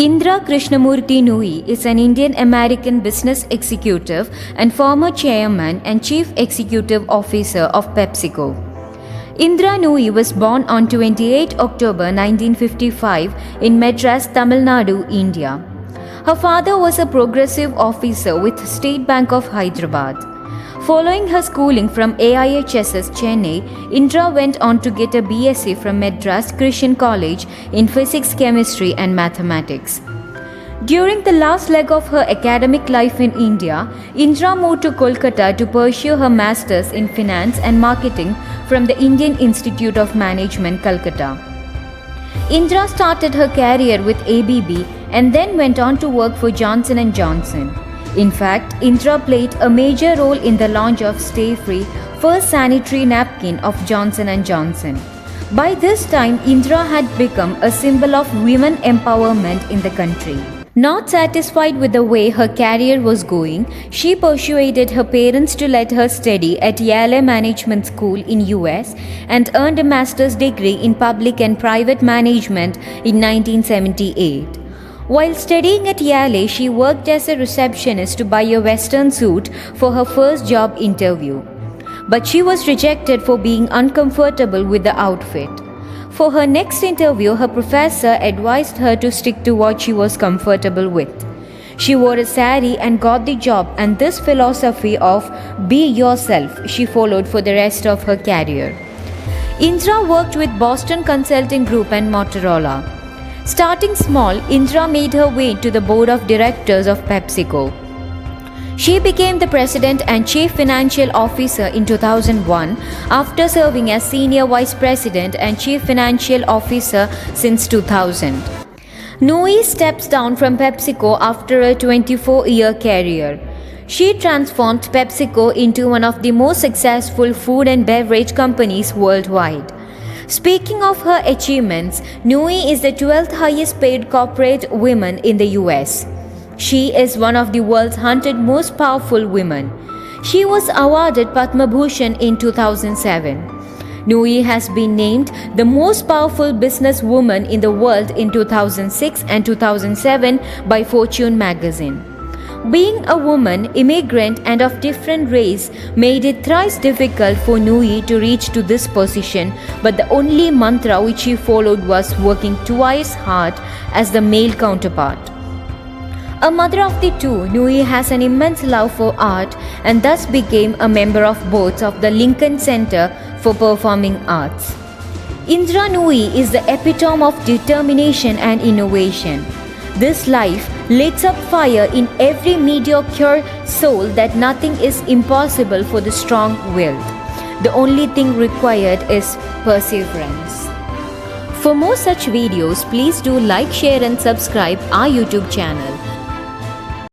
Indra Krishnamurti Nui is an Indian-American business executive and former chairman and chief executive officer of PepsiCo. Indra Nui was born on 28 October 1955 in Madras, Tamil Nadu, India. Her father was a progressive officer with State Bank of Hyderabad. Following her schooling from AIHSS Chennai, Indra went on to get a BSc from Madras Christian College in Physics, Chemistry and Mathematics. During the last leg of her academic life in India, Indra moved to Kolkata to pursue her Masters in Finance and Marketing from the Indian Institute of Management, Calcutta. Indra started her career with ABB and then went on to work for Johnson & Johnson. In fact, Indra played a major role in the launch of Stay Free, first sanitary napkin of Johnson & Johnson. By this time, Indra had become a symbol of women empowerment in the country. Not satisfied with the way her career was going, she persuaded her parents to let her study at Yale Management School in US and earned a master's degree in public and private management in 1978. While studying at Yale, she worked as a receptionist to buy a Western suit for her first job interview. But she was rejected for being uncomfortable with the outfit. For her next interview, her professor advised her to stick to what she was comfortable with. She wore a sari and got the job, and this philosophy of be yourself she followed for the rest of her career. Indra worked with Boston Consulting Group and Motorola. Starting small, Indra made her way to the board of directors of PepsiCo. She became the president and chief financial officer in 2001 after serving as senior vice president and chief financial officer since 2000. Nui steps down from PepsiCo after a 24-year career. She transformed PepsiCo into one of the most successful food and beverage companies worldwide. Speaking of her achievements, Nui is the 12th highest paid corporate woman in the US. She is one of the world's 100 most powerful women. She was awarded Padma Bhushan in 2007. Nui has been named the most powerful businesswoman in the world in 2006 and 2007 by Fortune magazine. Being a woman, immigrant and of different race made it thrice difficult for Nui to reach to this position, but the only mantra which she followed was working twice hard as the male counterpart. A mother of the two, Nui has an immense love for art and thus became a member of both of the Lincoln Center for Performing Arts. Indra Nui is the epitome of determination and innovation. This life lights up fire in every mediocre soul that nothing is impossible for the strong-willed. The only thing required is perseverance. For more such videos, please do like, share and subscribe our YouTube channel.